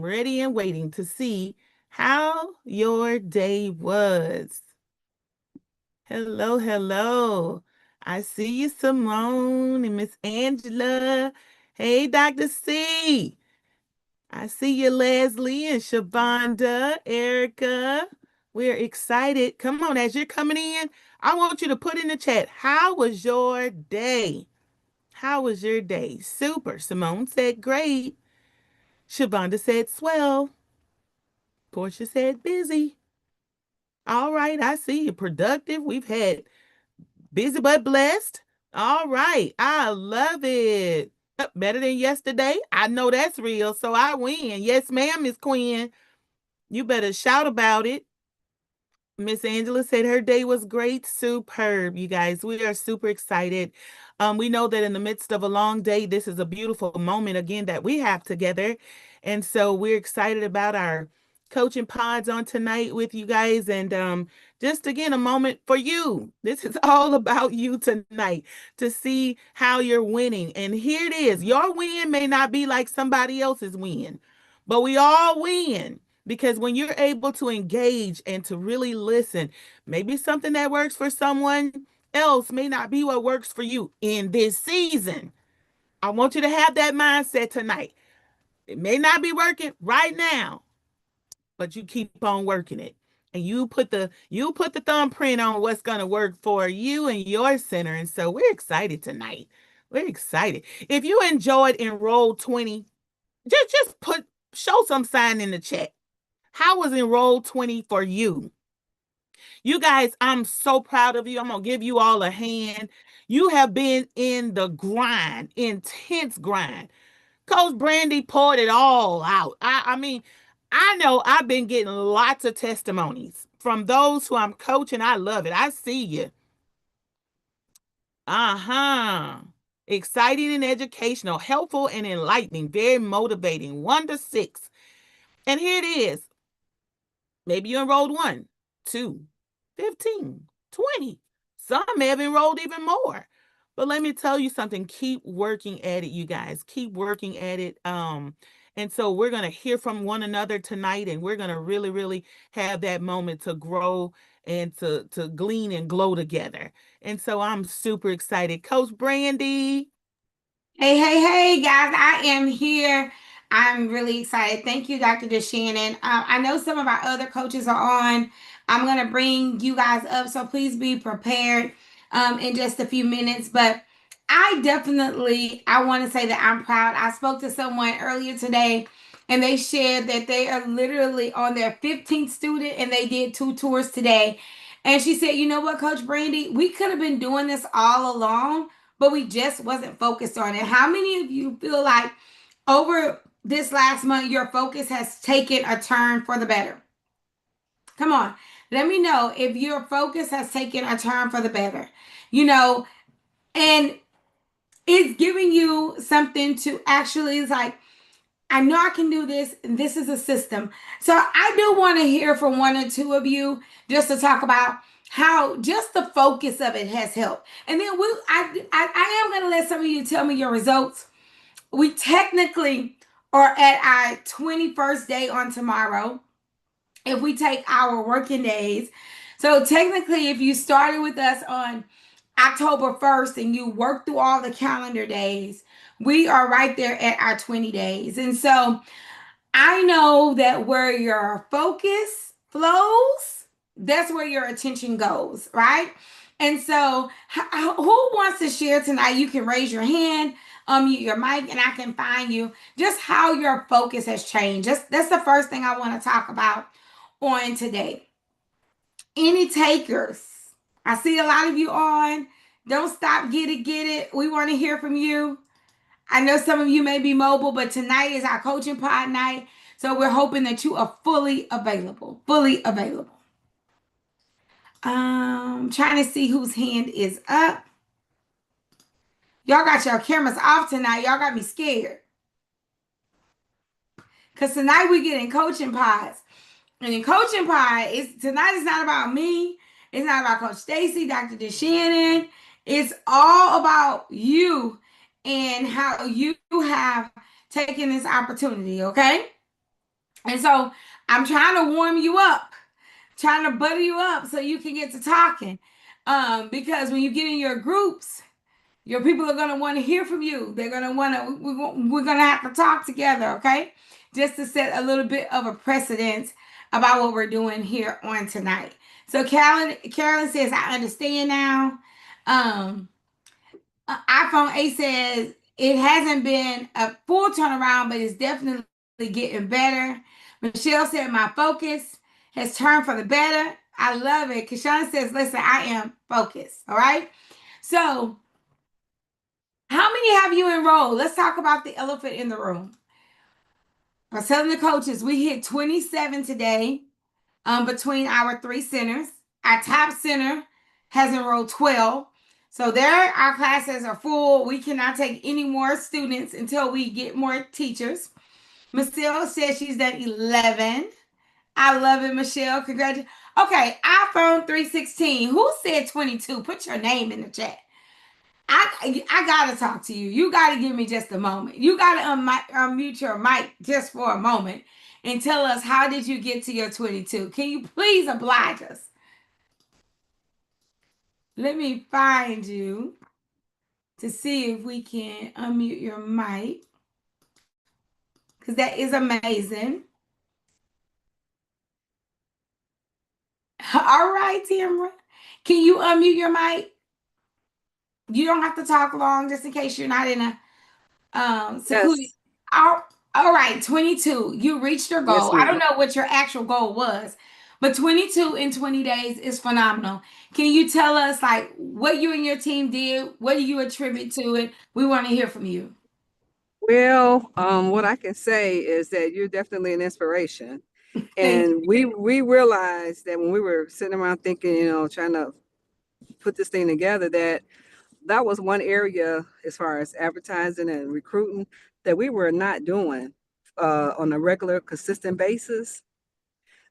ready and waiting to see how your day was. Hello, hello. I see you, Simone and Miss Angela. Hey, Dr. C. I see you, Leslie and Shavonda, Erica. We're excited. Come on, as you're coming in, I want you to put in the chat, how was your day? How was your day? Super. Simone said great. Shavonda said swell. Portia said busy. All right, I see you. Productive. We've had busy but blessed. All right, I love it. Better than yesterday. I know that's real, so I win. Yes, ma'am, Miss Quinn. You better shout about it. Miss Angela said her day was great. Superb, you guys. We are super excited. We know that in the midst of a long day, this is a beautiful moment again that we have together. And so we're excited about our coaching pods on tonight with you guys. And just again, a moment for you. This is all about you tonight to see how you're winning. And here it is. Your win may not be like somebody else's win, but we all win. Because when you're able to engage and to really listen, maybe something that works for someone else may not be what works for you in this season. I want you to have that mindset tonight. It may not be working right now, but you keep on working it. And you put the thumbprint on what's going to work for you and your center. And so we're excited tonight. We're excited. If you enjoyed Enroll 20, just put show some sign in the chat. How was Enroll 20 for you? You guys, I'm so proud of you. I'm going to give you all a hand. You have been in the grind, intense grind. Coach Brandy poured it all out. I mean, I know I've been getting lots of testimonies from those who I'm coaching. I love it. I see you. Uh-huh. Exciting and educational, helpful and enlightening, very motivating. 1 to 6. And here it is. Maybe you enrolled 1, 2, 15, 20. Some may have enrolled even more. But let me tell you something. Keep working at it, you guys. Keep working at it. And so we're going to hear from one another tonight, and we're going to really, really have that moment to grow and to glean and glow together. And so I'm super excited. Coach Brandy. Hey, hey, hey, guys, I am here. I'm really excited. Thank you, Dr. DeShannon. I know some of our other coaches are on. I'm going to bring you guys up, so please be prepared in just a few minutes. But I want to say that I'm proud. I spoke to someone earlier today, and they shared that they are literally on their 15th student, and they did 2 tours today. And she said, you know what, Coach Brandy, we could have been doing this all along, but we just wasn't focused on it. How many of you feel like over this last month your focus has taken a turn for the better? Come on, let me know if your focus has taken a turn for the better. You know, and it's giving you something to actually, it's like, I know I can do this, and this is a system. So I do want to hear from 1 or 2 of you just to talk about how just the focus of it has helped. And then I am going to let some of you tell me your results. We technically are at our 21st day on tomorrow if we take our working days. So technically, if you started with us on October 1st and you work through all the calendar days, we are right there at our 20 days. And so I know that where your focus flows, that's where your attention goes, right? And so, who wants to share tonight? You can raise your hand, unmute your mic, and I can find you. Just how your focus has changed. Just that's the first thing I want to talk about on today. Any takers? I see a lot of you on. Don't stop, get it. We want to hear from you. I know some of you may be mobile, but tonight is our coaching pod night. So we're hoping that you are fully available. Fully available. Trying to see whose hand is up. Y'all got your cameras off tonight. Y'all got me scared. Because tonight we get in coaching pods. And in coaching pod, tonight is not about me. It's not about Coach Stacy, Dr. DeShannon. It's all about you and how you have taken this opportunity, okay? And so I'm trying to warm you up, trying to butter you up so you can get to talking. Because when you get in your groups, your people are going to want to hear from you. They're going to want to, we're going to have to talk together, okay? Just to set a little bit of a precedence about what we're doing here on tonight. So Carolyn says, I understand now. Um, iPhone 8 says it hasn't been a full turnaround, but it's definitely getting better. Michelle said, my focus has turned for the better. I love it. Kashana says, listen, I am focused. All right. So, how many have you enrolled? Let's talk about the elephant in the room. I was telling the coaches, we hit 27 today between our three centers. Our top center has enrolled 12. So there, our classes are full. We cannot take any more students until we get more teachers. Michelle says she's done 11. I love it, Michelle. Congratulations. Okay, iPhone 316. Who said 22? Put your name in the chat. I gotta talk to you. You gotta give me just a moment. You gotta unmute your mic just for a moment and tell us how did you get to your 22? Can you please oblige us? Let me find you to see if we can unmute your mic because that is amazing. All right, Tamara. Can you unmute your mic? You don't have to talk long just in case you're not in a secluded. Yes, All, all right, 22. You reached your yes, goal. I don't ma'am. know what your actual goal was, but 22 in 20 days is phenomenal. Can you tell us like what you and your team did? What do you attribute to it? We want to hear from you. Well, what I can say is that you're definitely an inspiration. Thank And we realized that when we were sitting around thinking, trying to put this thing together, that was one area as far as advertising and recruiting that we were not doing on a regular, consistent basis.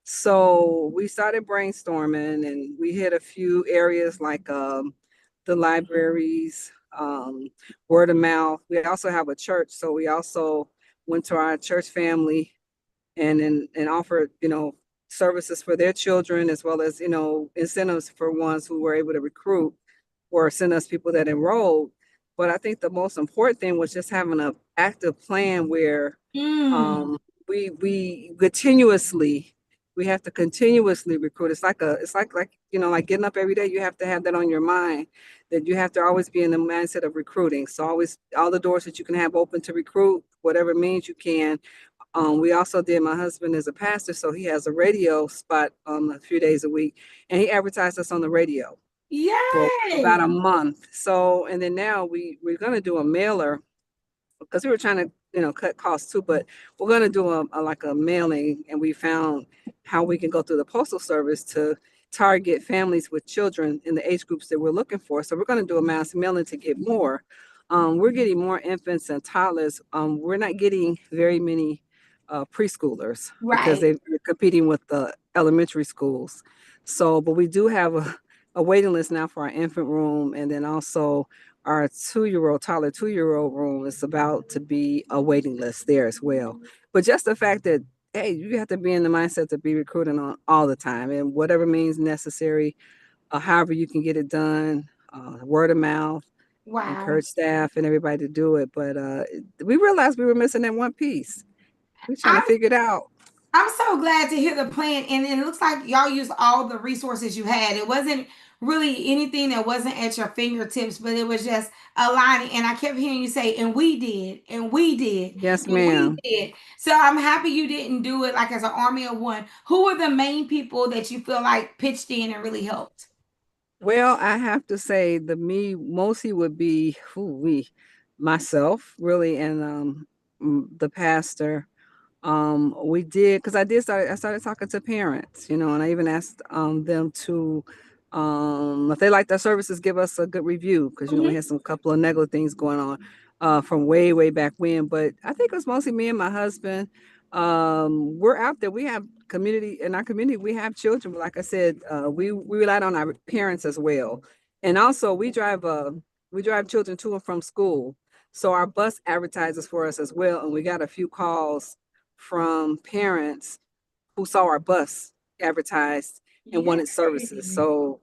So we started brainstorming and we hit a few areas like the libraries, word of mouth. We also have a church, so we also went to our church family and offered, services for their children as well as, incentives for ones who were able to recruit or send us people that enrolled. But I think the most important thing was just having an active plan where you. um, we continuously we have to continuously recruit. It's like getting up every day. You have to have that on your mind that you have to always be in the mindset of recruiting. So always all the doors that you can have open to recruit, whatever means you can. We also did. My husband is a pastor, so he has a radio spot a few days a week, and he advertised us on the radio for about Yay! a month. So, and then now we're gonna do a mailer because we were trying to cut costs too, but we're going to do like a mailing, and we found how we can go through the postal service to target families with children in the age groups that we're looking for. So we're going to do a mass mailing to get more. We're getting more infants and toddlers. We're not getting very many preschoolers because Right. they're competing with the elementary schools. So, but we do have a waiting list now for our infant room, and then also our 2-year-old, toddler 2-year-old room is about to be a waiting list there as well. But just the fact that, hey, you have to be in the mindset to be recruiting on all the time and whatever means necessary, however you can get it done, word of mouth, Wow. encourage staff and everybody to do it. But we realized we were missing that one piece. We're trying to I'm figure it out. I'm so glad to hear the plan, and it looks like y'all used all the resources you had. It wasn't really anything that wasn't at your fingertips, but it was just aligning. And I kept hearing you say, "And we did, and we did, Yes, and we ma'am. did." So I'm happy you didn't do it like as an army of one. Who were the main people that you feel like pitched in and really helped? Well, I have to say the me mostly would be myself really, and the pastor. We did because I started talking to parents, and I even asked them to if they like their services, give us a good review because we Mhm. had some couple of negative things going on from way back when. But I think it was mostly me and my husband. We're out there. We have community in our community. We have children. But like I said, we relied on our parents as well, and also we drive children to and from school. So our bus advertises for us as well, and we got a few calls from parents who saw our bus advertised and Yay. wanted services. So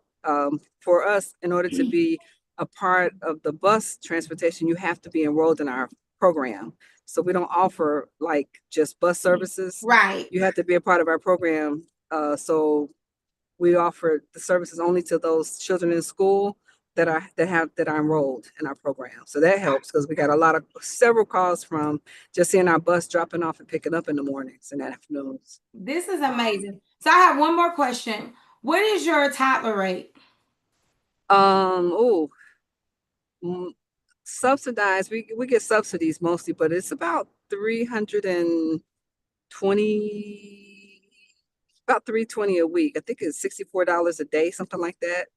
for us, in order to be a part of the bus transportation, you have to be enrolled in our program. So we don't offer like just bus services. Right. You have to be a part of our program. So we offer the services only to those children in school that are enrolled in our program. So that helps because we got several calls from just seeing our bus dropping off and picking up in the mornings and afternoons. This is amazing. So I have one more question. What is your toddler rate? Oh, subsidized. We get subsidies mostly, but it's about 320, about 320 a week. I think it's $64 a day, something like that.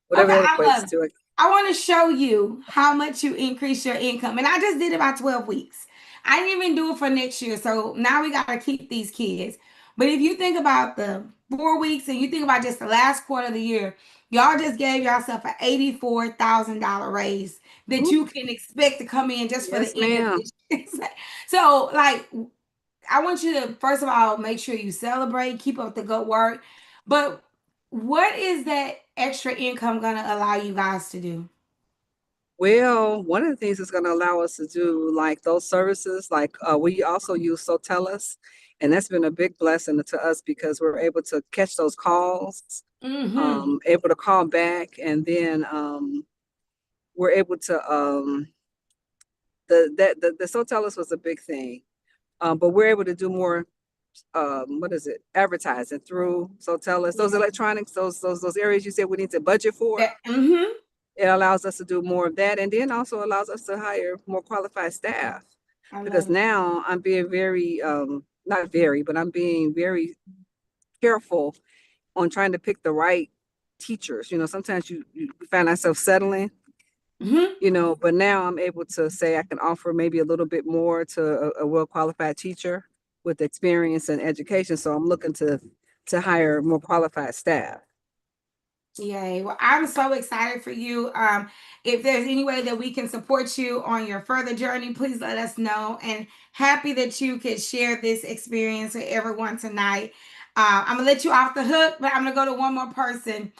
Whatever Okay, that I equates love it. to. I want to show you how much you increase your income. And I just did it by 12 weeks. I didn't even do it for next year. So now we got to keep these kids. But if you think about the 4 weeks and you think about just the last quarter of the year, y'all just gave yourself an $84,000 raise that Ooh, you can expect to come in just for the yes, end of ma'am. this year. So, like, I want you to first of all make sure you celebrate, keep up the good work. But what is that extra income going to allow you guys to do? Well, one of the things it's going to allow us to do, like those services, like we also use Sotellus, and that's been a big blessing to us because we're able to catch those calls, Mm-hmm. able to call back, and then we're able to the Sotellus was a big thing, but we're able to do more. What is it? Advertising through Sotellus, those Yeah. electronics, those areas you said we need to budget for. Mm-hmm. It allows us to do more of that and then also allows us to hire more qualified staff I because love it. now I'm being very not very but I'm being very careful on trying to pick the right teachers. Sometimes you find ourselves settling, Mm-hmm. but now I'm able to say I can offer maybe a little bit more to a well qualified teacher with experience and education, so I'm looking to hire more qualified staff. Yay. Well, I'm so excited for you. If there's any way that we can support you on your further journey, please let us know. And happy that you could share this experience with everyone tonight. I'm going to let you off the hook, but I'm going to go to one more person.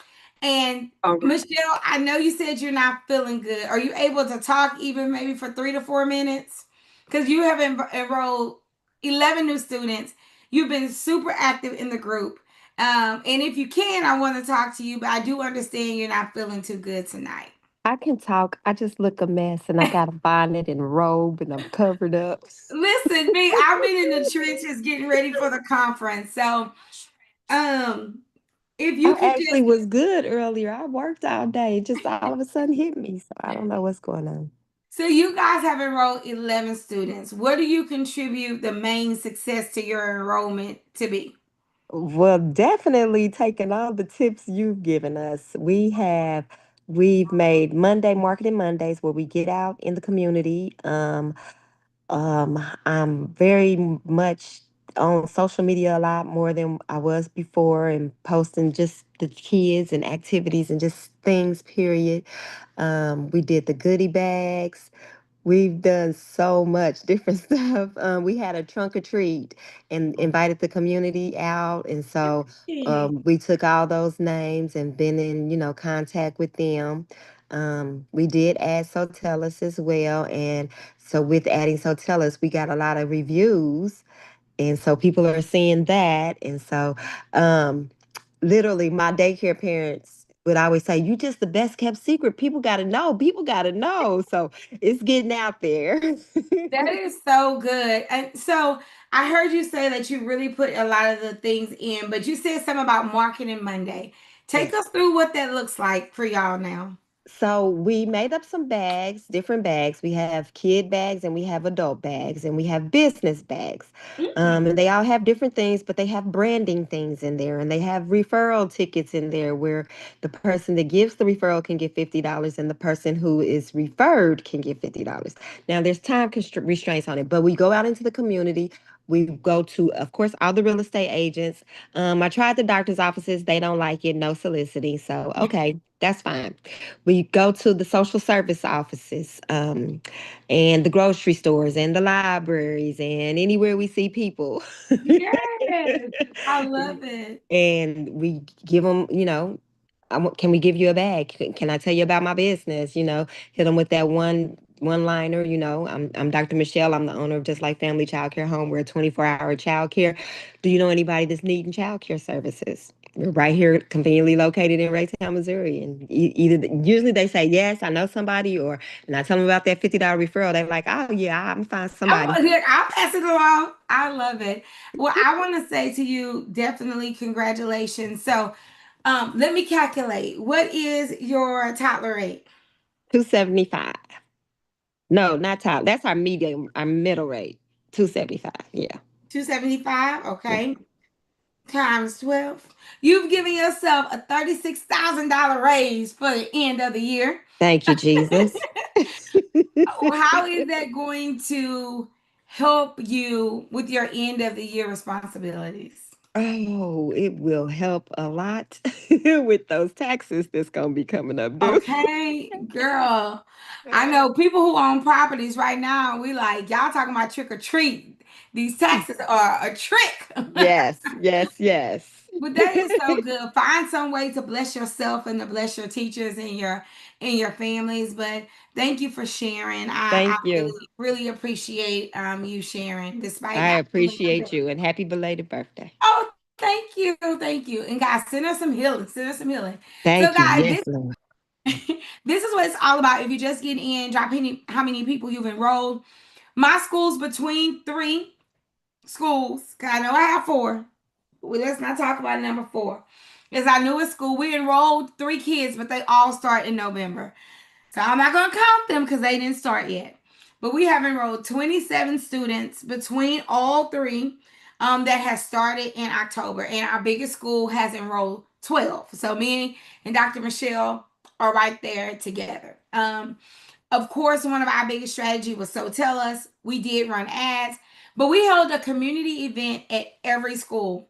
And All right. Michelle, I know you said you're not feeling good. Are you able to talk even maybe for 3 to 4 minutes? Because you have enrolled 11 new students. You've been super active in the group. And if you can, I want to talk to you, but I do understand you're not feeling too good tonight. I can talk. I just look a mess and I got a bonnet and robe and I'm covered up. Listen, me, I've been in the trenches getting ready for the conference. So, um, if you I could actually just, was good earlier. I worked all day. It just all of a sudden hit me. So I don't know what's going on. so you guys have enrolled 11 students. What do you contribute the main success to your enrollment to be? Well, definitely taking all the tips you've given us. We've made Monday Marketing Mondays where we get out in the community. I'm very much on social media a lot more than I was before and posting just the kids and activities and just things, period. We did the goodie bags. We've done so much different stuff. We had a trunk or treat and invited the community out. And so Hey. we took all those names and been in, contact with them. We did add Sotellus as well. And so with adding Sotellus, we got a lot of reviews. And so people are seeing that. And so um, literally my daycare parents would always say, "You just the best kept secret. People got to know. People got to know." So it's getting out there. That is so good. And so I heard you say that you really put a lot of the things in, but you said something about Marketing Monday. Take Yes. us through what that looks like for y'all now. So we made up some bags, different bags. We have kid bags and we have adult bags and we have business bags. Mm. And they all have different things, but they have branding things in there and they have referral tickets in there where the person that gives the referral can get $50 and the person who is referred can get $50. Now there's time restraints on it, but we go out into the community. We go to, of course, all the real estate agents. I tried the doctor's offices. They don't like it. No soliciting. So, okay, that's fine. We go to the social service offices, and the grocery stores and the libraries and anywhere we see people. Yes, I love it. And we give them, can we give you a bag? Can I tell you about my business? Hit them with that one liner. I'm Dr. Michelle. I'm the owner of Just Like Family Child Care Home. We're a 24-hour child care. Do you know anybody that's needing child care services? We're right here, conveniently located in Raytown, Missouri. And usually they say yes, I know somebody, or and I tell them about that $50 referral. They're like, oh yeah, I'm find somebody. I'll pass it along. I love it. Well, I want to say to you, definitely congratulations. So, let me calculate. What is your toddler rate? 275. No, not top. That's our middle rate. 275. Yeah. 275. Yeah. Okay. Times 12. You've given yourself a $36,000 raise for the end of the year. Thank you, Jesus. How is that going to help you with your end of the year responsibilities? Oh, it will help a lot with those taxes that's gonna be coming up due. Okay, girl. I know people who own properties right now, we like, y'all talking about trick or treat. These taxes are a trick. Yes, yes, yes. But that is so good. Find some way to bless yourself and to bless your teachers and your families. But thank you for sharing. I Thank you. really, really appreciate you sharing despite I not feeling your appreciate best. you and happy belated birthday. Oh, thank you. Thank you. And guys, send us some healing. Send us some healing. So Thank you. guys, Yes, Lord. this is what it's all about. If you just get in, drop in how many people you've enrolled. My school's between three schools. 'Cause I know I have four. Well, let's not talk about number four. It's our newest school. We enrolled three kids, but they all start in November. So I'm not going to count them because they didn't start yet. But we have enrolled 27 students between all three that has started in October. And our biggest school has enrolled 12. So me and Dr. Michelle are right there together. Of course, one of our biggest strategy was So Tell Us. We did run ads, but we held a community event at every school.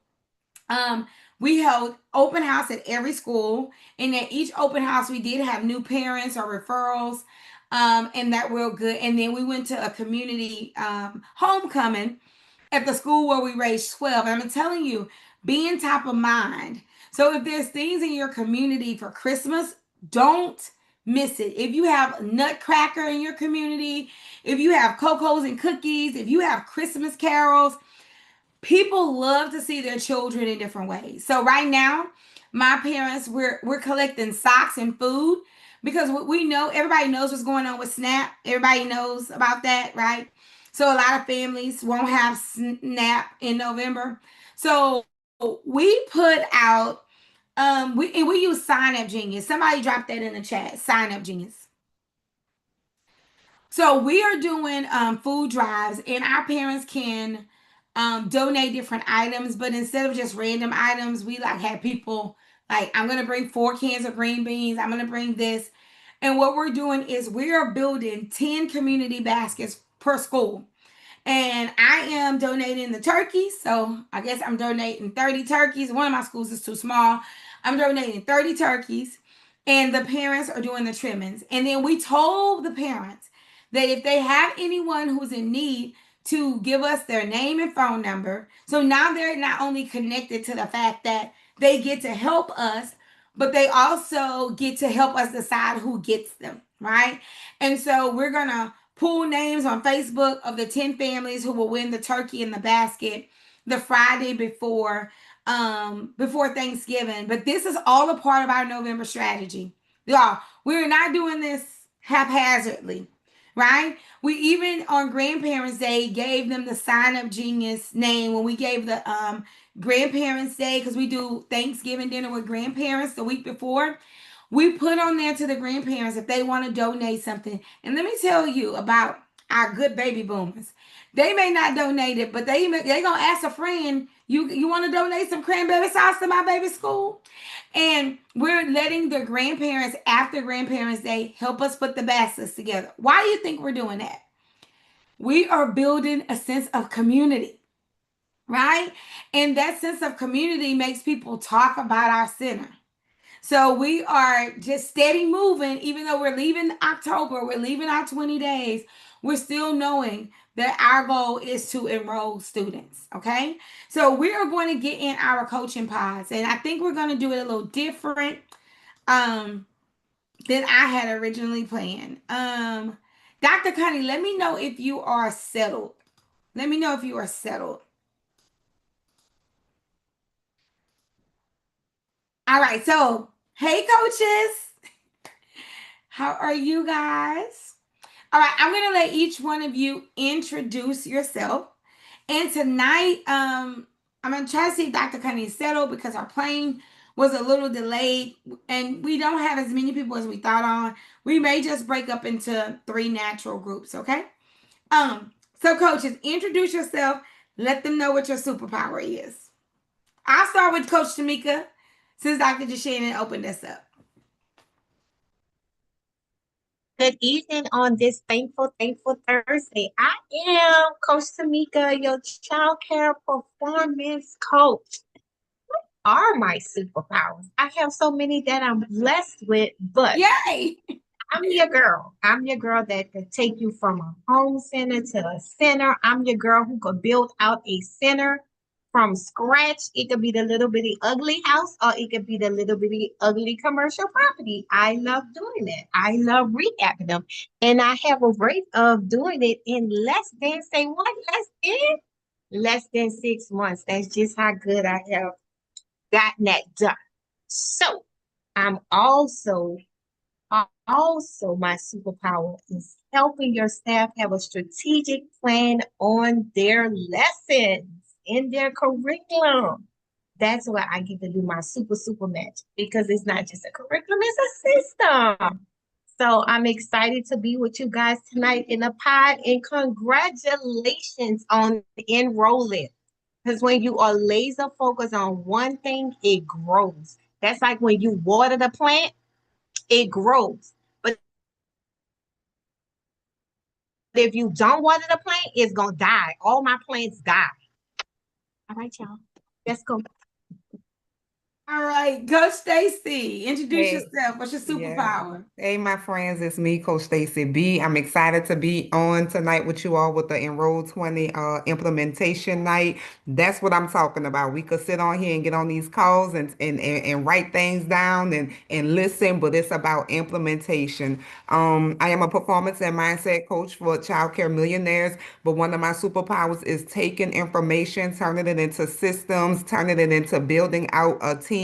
um, we held open house at every school, and at each open house, we did have new parents or referrals, and that real good. And then we went to a community homecoming at the school where we raised 12. And I'm telling you, being top of mind. So if there's things in your community for Christmas, don't miss it. If you have Nutcracker in your community, if you have cocos and cookies, if you have Christmas carols, people love to see their children in different ways. So right now, my parents, we're collecting socks and food because we know everybody knows what's going on with SNAP. Everybody knows about that, right? So a lot of families won't have SNAP in November. So we put out we use Sign Up Genius. Somebody dropped that in the chat. Sign Up Genius. So we are doing food drives, and our parents can donate different items, but instead of just random items, we like have people like, I'm gonna bring 4 cans of green beans. I'm gonna bring this, and what we're doing is we are building 10 community baskets per school. And I am donating the turkeys. So I guess I'm donating 30 turkeys. One of my schools is too small. I'm donating 30 turkeys. And the parents are doing the trimmings. And then we told the parents that if they have anyone who's in need, to give us their name and phone number. So now they're not only connected to the fact that they get to help us, but they also get to help us decide who gets them, right? And so we're going to pull names on Facebook of the 10 families who will win the turkey in the basket the Friday before Thanksgiving. But this is all a part of our November strategy. Y'all, we're not doing this haphazardly, right? We even on Grandparents Day gave them the Sign Up Genius name when we gave the Grandparents Day, because we do Thanksgiving dinner with grandparents the week before. We put on there to the grandparents if they want to donate something. And let me tell you about our good baby boomers. They may not donate it, but they gonna ask a friend, you want to donate some cranberry sauce to my baby's school? And we're letting the grandparents after Grandparents Day help us put the baskets together. Why do you think we're doing that? We are building a sense of community. right? And that sense of community makes people talk about our center. So we are just steady moving, even though we're leaving October, we're leaving our 20 days, we're still knowing that our goal is to enroll students. Okay. So we are going to get in our coaching pods, and I think we're going to do it a little different um, than I had originally planned. Dr. Connie, let me know if you are settled. Let me know if you are settled. All right. So, hey, coaches. How are you guys? All right, I'm gonna let each one of you introduce yourself. And tonight, I'm gonna try to see if Dr. Connie is settled because our plane was a little delayed and we don't have as many people as we thought on. We may just break up into 3 natural groups, okay? So coaches, introduce yourself. Let them know what your superpower is. I'll start with Coach Tamika since Dr. DeShannon opened us up. Good evening on this thankful Thursday. I am Coach Tamika, your child care performance coach. What are my superpowers? I have so many that I'm blessed with, but Yay! I'm your girl. I'm your girl that could take you from a home center to a center. I'm your girl who could build out a center from scratch. It could be the little bitty ugly house or it could be the little bitty ugly commercial property. I love doing it. I love rehabbing them. And I have a rate of doing it in less than, say what? Less than 6 months. That's just how good I have gotten that done. So I'm also, my superpower is helping your staff have a strategic plan on their lessons in their curriculum. That's why I get to do my super match because it's not just a curriculum, it's a system. So I'm excited to be with you guys tonight in the pod and congratulations on enrolling. Because when you are laser focused on one thing, it grows. That's like when you water the plant, it grows. But if you don't water the plant, it's gonna die. All my plants die. All right, y'all. Let's go. All right, Coach Stacy, introduce Hey, yourself. What's your yeah. superpower? Hey, my friends, it's me, Coach Stacy B. I'm excited to be on tonight with you all with the Enroll 20 implementation night. That's what I'm talking about. We could sit on here and get on these calls and write things down and listen, but it's about implementation. I am a performance and mindset coach for childcare millionaires, but one of my superpowers is taking information, turning it into systems, turning it into building out a team.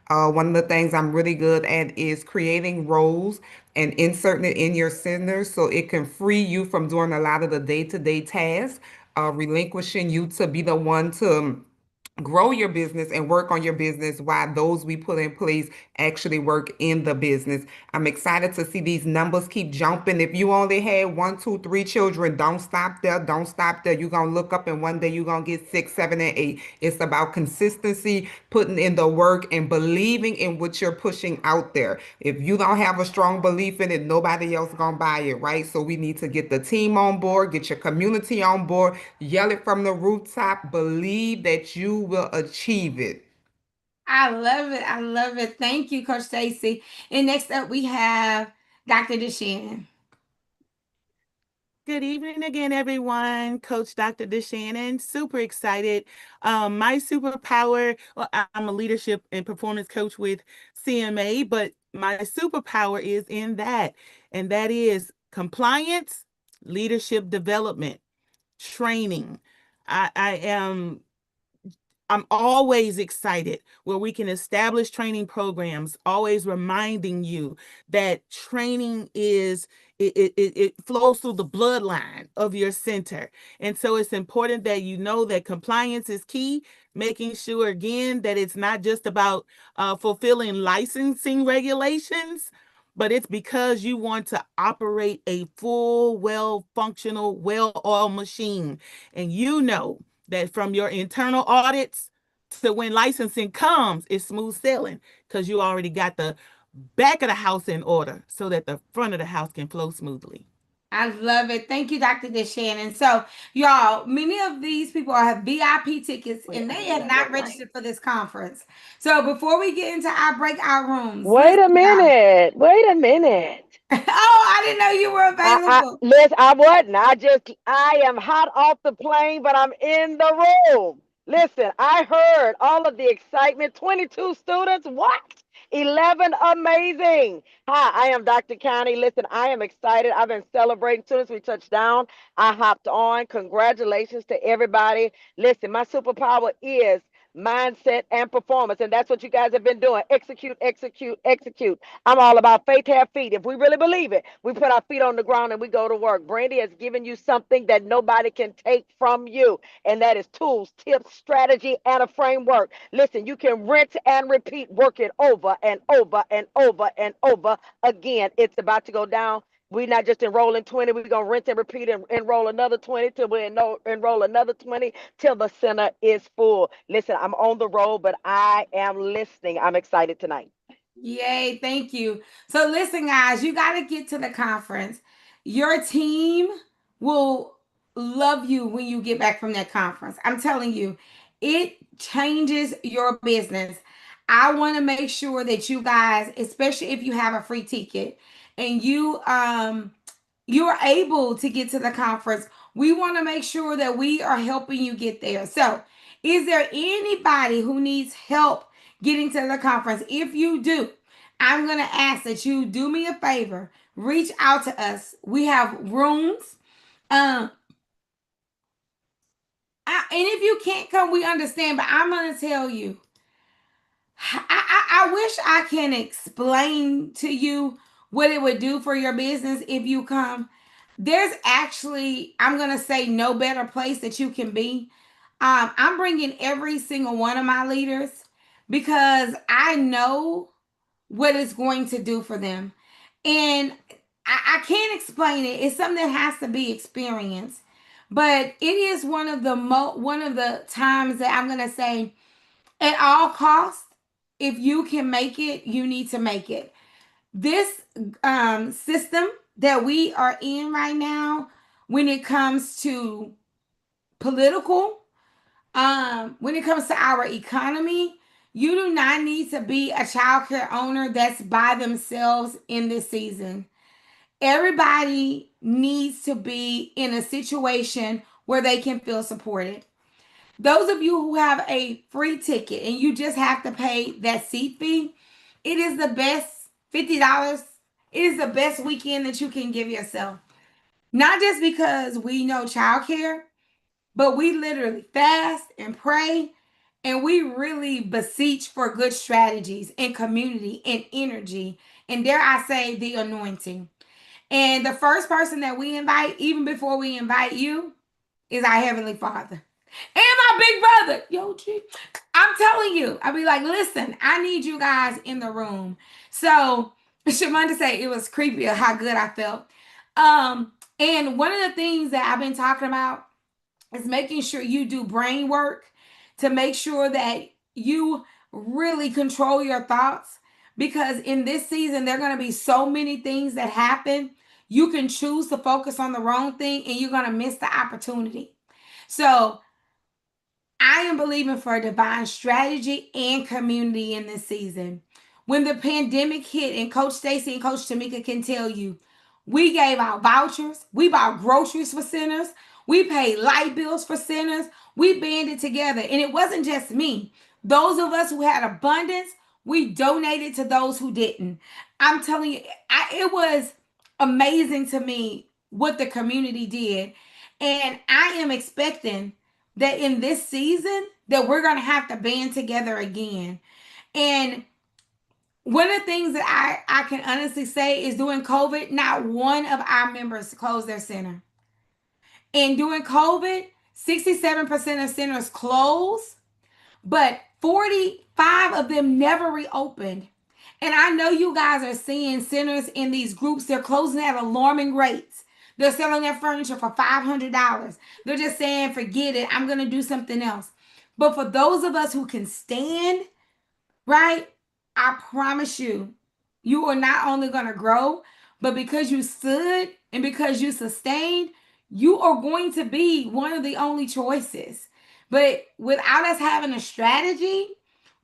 One of the things I'm really good at is creating roles and inserting it in your center so it can free you from doing a lot of the day-to-day tasks, relinquishing you to be the one to grow your business and work on your business while those we put in place actually work in the business. I'm excited to see these numbers keep jumping. If you only had one, two, three children, don't stop there. Don't stop there. You're going to look up and one day you're going to get six, seven, and eight. It's about consistency, putting in the work and believing in what you're pushing out there. If you don't have a strong belief in it, nobody else going to buy it, right? So we need to get the team on board, get your community on board, yell it from the rooftop, believe that you will achieve it. I love it. I love it. Thank you, Coach Stacy. And next up, we have Dr. DeShannon. Good evening again, everyone. Coach Dr. DeShannon, super excited. My superpower, well, I'm a leadership and performance coach with CMA, but my superpower is in that, and that is compliance, leadership development, training. I am I'm always excited where we can establish training programs, always reminding you that training is it flows through the bloodline of your center. And so it's important that you know that compliance is key, making sure again that it's not just about fulfilling licensing regulations, but it's because you want to operate a full, well functional, well-oiled machine. And you know that from your internal audits to when licensing comes, it's smooth sailing because you already got the back of the house in order so that the front of the house can flow smoothly. I love it. Thank you, Dr. DeShannon. So, y'all, many of these people have VIP tickets Wait, and I they know have that not look right. registered for this conference. So, before we get into our breakout rooms, Wait listen, a y'all. minute. Wait a minute. Oh, I didn't know you were I available. listen, I wasn't. I am hot off the plane, but I'm in the room. Listen, I heard all of the excitement. 22 students. What? 11 amazing. Hi, I am Dr. County. Listen, I am excited. I've been celebrating as soon as we touched down. I hopped on. Congratulations to everybody. Listen, my superpower is mindset and performance, and that's what you guys have been doing. Execute, execute, execute. I'm all about faith have feet. If we really believe it, we put our feet on the ground and we go to work. Brandy has given you something that nobody can take from you, and that is tools, tips, strategy, and a framework. Listen, you can rinse and repeat, work it over and over and over and over again. It's about to go down. We're not just enrolling 20, we're going to rinse and repeat and enroll another 20 till we enroll another 20 till the center is full. Listen, I'm on the road, but I am listening. I'm excited tonight. Yay, thank you. So listen, guys, you got to get to the conference. Your team will love you when you get back from that conference. I'm telling you, it changes your business. I want to make sure that you guys, especially if you have a free ticket and you're able to get to the conference, we want to make sure that we are helping you get there. So, is there anybody who needs help getting to the conference? If you do, I'm going to ask that you do me a favor, reach out to us. We have rooms. Um, and if you can't come, we understand, but I'm going to tell you, I wish I can explain to you what it would do for your business if you come. There's actually, I'm going to say, no better place that you can be. I'm bringing every single one of my leaders because I know what it's going to do for them. And I can't explain it. It's something that has to be experienced. But it is one of the times that I'm going to say, at all costs, if you can make it, you need to make it. This system that we are in right now, when it comes to political, when it comes to our economy, you do not need to be a child care owner that's by themselves in this season. Everybody needs to be in a situation where they can feel supported. Those of you who have a free ticket and you just have to pay that seat fee, it is the best $50. It is the best weekend that you can give yourself. Not just because we know childcare, but we literally fast and pray and we really beseech for good strategies and community and energy. And dare I say, the anointing. And the first person that we invite, even before we invite you, is our Heavenly Father. And my big brother, yo, G. I'm telling you, I'll be like, listen, I need you guys in the room. So Shamanda said it was creepy how good I felt. And one of the things that I've been talking about is making sure you do brain work to make sure that you really control your thoughts. Because in this season, there are going to be so many things that happen. You can choose to focus on the wrong thing and you're going to miss the opportunity. So I am believing for divine strategy and community in this season. When the pandemic hit, and Coach Stacy and Coach Tamika can tell you, we gave out vouchers, we bought groceries for centers, we paid light bills for centers, we banded together. And it wasn't just me. Those of us who had abundance, we donated to those who didn't. I'm telling you, it was amazing to me what the community did. And I am expecting that in this season that we're going to have to band together again. And one of the things that I can honestly say is during COVID, not one of our members closed their center. And during COVID, 67% of centers closed, but 45 of them never reopened. And I know you guys are seeing centers in these groups, they're closing at alarming rates. They're selling their furniture for $500. They're just saying, forget it, I'm going to do something else. But for those of us who can stand, right, I promise you, you are not only going to grow, but because you stood and because you sustained, you are going to be one of the only choices. But without us having a strategy,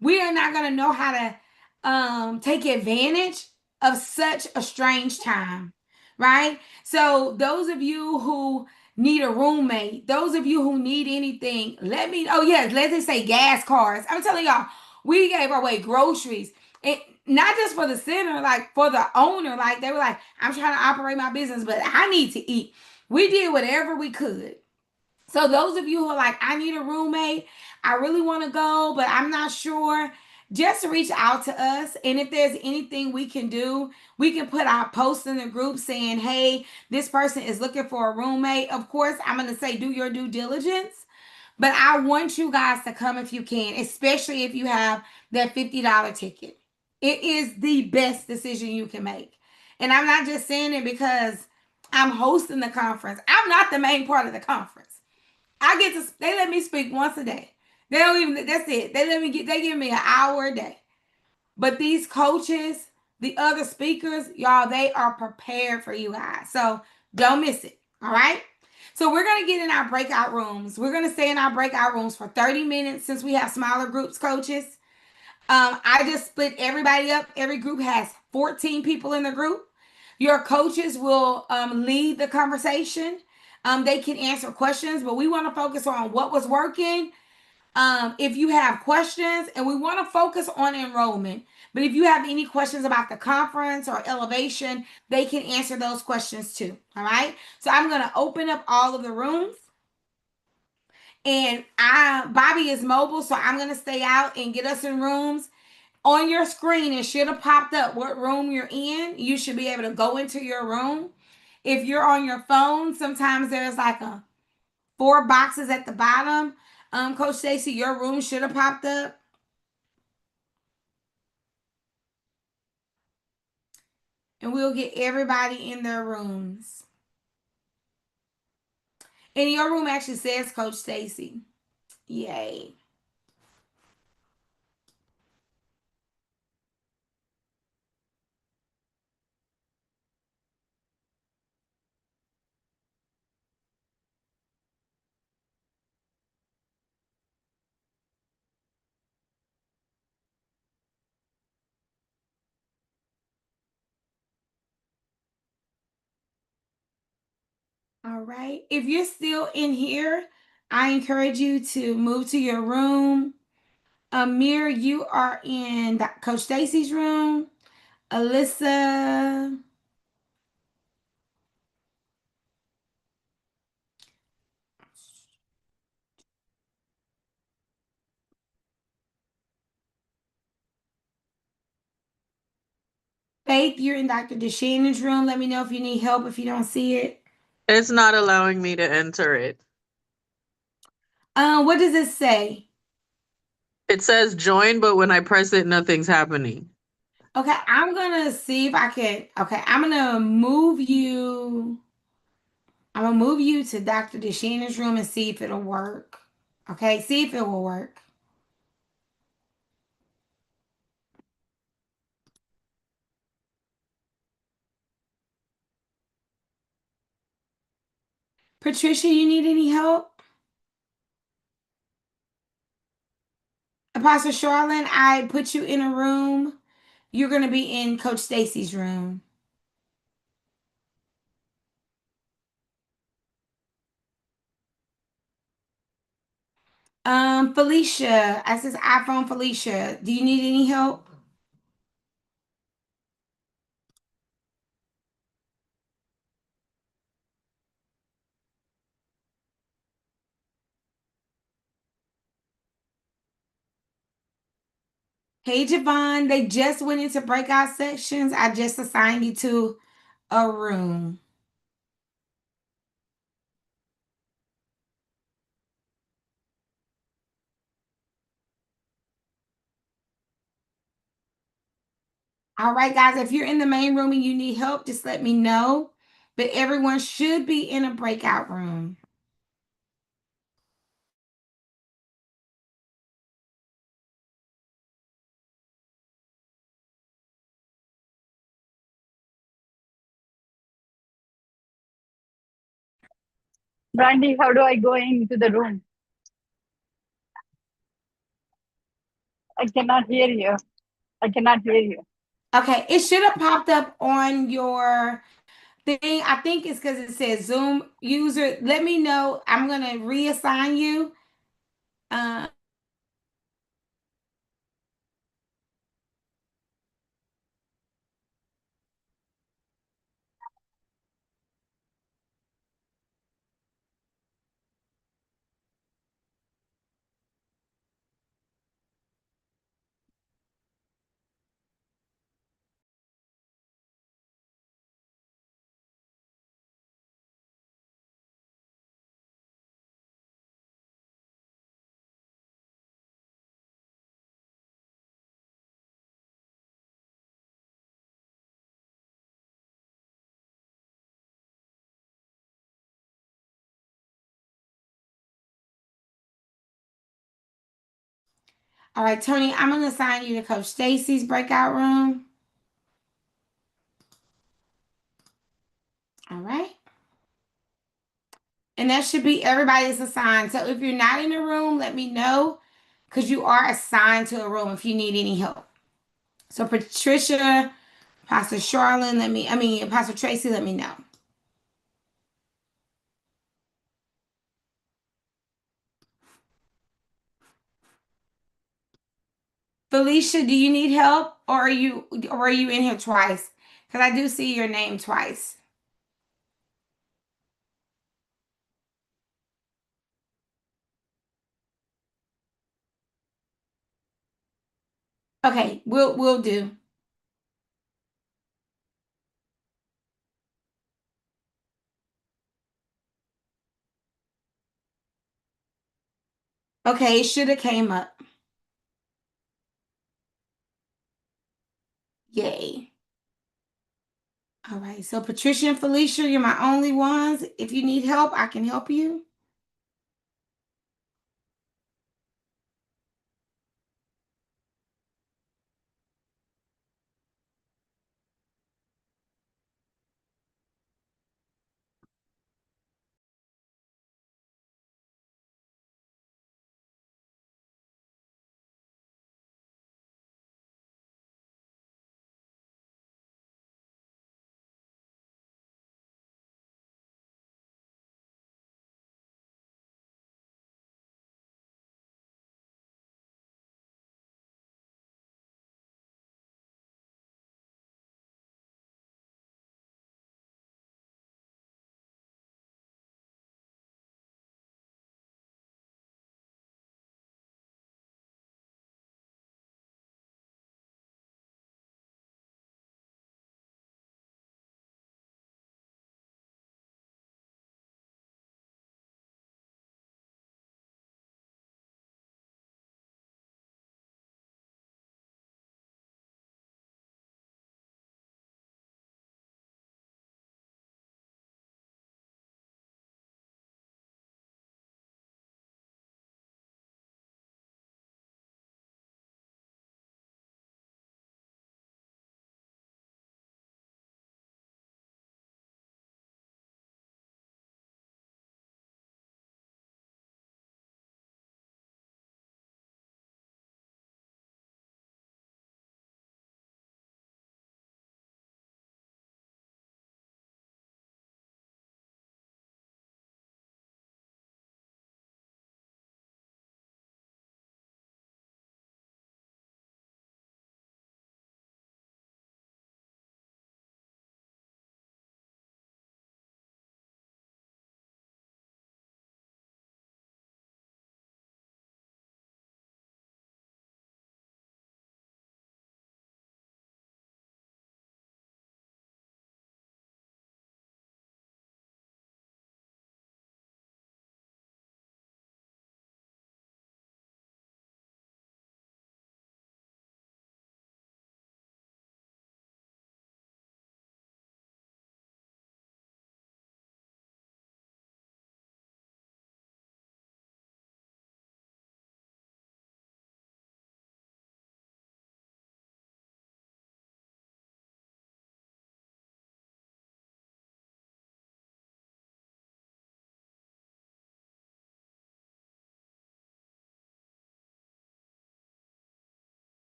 we are not going to know how to take advantage of such a strange time, right? So, those of you who need a roommate, those of you who need anything, let me, oh, yes, let's just say gas cards. I'm telling y'all, we gave away groceries. It, not just for the center, like for the owner. Like they were like, I'm trying to operate my business, but I need to eat. We did whatever we could. So those of you who are like, I need a roommate, I really want to go, but I'm not sure, just reach out to us. And if there's anything we can do, we can put our post in the group saying, hey, this person is looking for a roommate. Of course, I'm going to say do your due diligence. But I want you guys to come if you can, especially if you have that $50 ticket. It is the best decision you can make. And I'm not just saying it because I'm hosting the conference. I'm not the main part of the conference. They let me speak once a day. They don't even, that's it. They give me an hour a day. But these coaches, the other speakers, y'all, they are prepared for you guys. So don't miss it. All right. So we're going to get in our breakout rooms. We're going to stay in our breakout rooms for 30 minutes since we have smaller groups, coaches. I just split everybody up. Every group has 14 people in the group. Your coaches will lead the conversation. They can answer questions, but we want to focus on what was working. If you have questions, and we want to focus on enrollment, but if you have any questions about the conference or elevation, they can answer those questions too. All right. So I'm going to open up all of the rooms. And Bobby is mobile, so I'm going to stay out and get us in rooms. On your screen, it should have popped up what room you're in. You should be able to go into your room. If you're on your phone, sometimes there's like a 4 boxes at the bottom. Coach Stacy, your room should have popped up. And we'll get everybody in their rooms. And your room actually says Coach Stacy. Yay. All right. If you're still in here, I encourage you to move to your room. Amir, you are in Coach Stacy's room. Alyssa. Faith, you're in Dr. DeShannon's room. Let me know if you need help if you don't see it. It's not allowing me to enter it. What does it say? It says join, but when I press it, nothing's happening. Okay, I'm gonna see if I can. Okay, I'm gonna move you. I'm gonna move you to Dr. DeShannon's room and see if it'll work. Okay, see if it will work. Patricia, you need any help? Apostle Charlene, I put you in a room. You're gonna be in Coach Stacy's room. Felicia, I says iPhone Felicia. Do you need any help? Hey, Javon, they just went into breakout sections. I just assigned you to a room. All right, guys, if you're in the main room and you need help, just let me know. But everyone should be in a breakout room. Brandy, how do I go into the room? I cannot hear you. I cannot hear you. Okay, it should have popped up on your thing. I think it's because it says Zoom user. Let me know. I'm gonna reassign you. Uh, all right, Tony, I'm gonna assign you to Coach Stacy's breakout room. All right. And that should be everybody's assigned. So if you're not in the room, let me know because you are assigned to a room if you need any help. So Patricia, Pastor Charlene, Pastor Tracy, let me know. Felicia, do you need help or are you in here twice? Because I do see your name twice. Okay, we'll do. Okay, it should have came up. Yay. All right, so Patricia and Felicia, you're my only ones. If you need help, I can help you.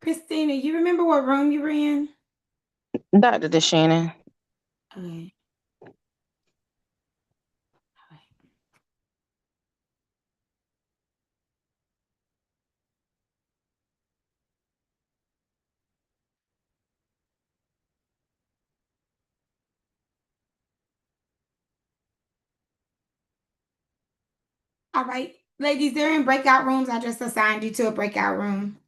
Christina, you remember what room you were in? Dr. DeShannon. Okay. All right. Ladies, they're in breakout rooms. I just assigned you to a breakout room.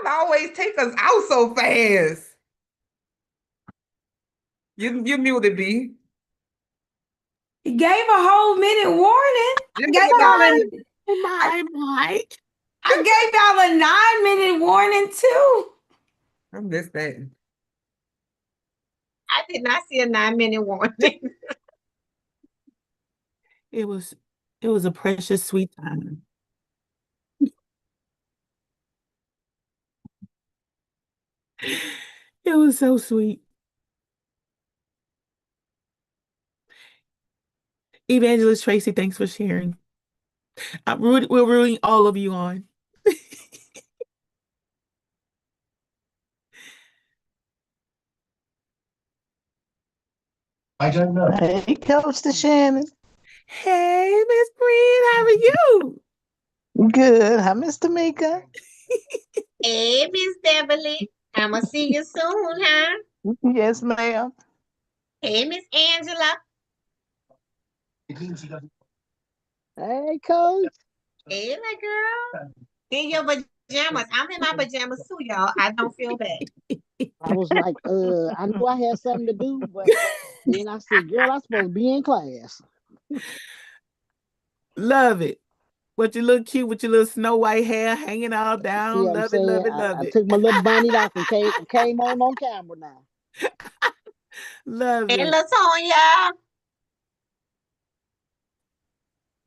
always take us out so fast. You muted, B. He gave a whole minute warning. You gave a My. I gave y'all a 9-minute warning too. I missed that. I did not see a 9-minute warning. It was a precious sweet time. It was so sweet. Evangelist Tracy, thanks for sharing. We're rooting all of you on. I don't know. Hey, Coach Shannon. Hey, Miss Breen, how are you? Good. Hi, Miss Tamika. Hey, Miss Beverly. I'ma see you soon, huh? Yes, ma'am. Hey, Miss Angela. Hey, Coach. Hey, my girl. In your pajamas. I'm in my pajamas too, y'all. I don't feel bad. I was like, I knew I had something to do, but then I said, girl, I'm supposed to be in class. Love it. But you look cute with your little snow white hair hanging all See down. what I'm Love it, love saying? it, love I it. took my little bonnet off and came on camera now. Love Hey, it. Latonya.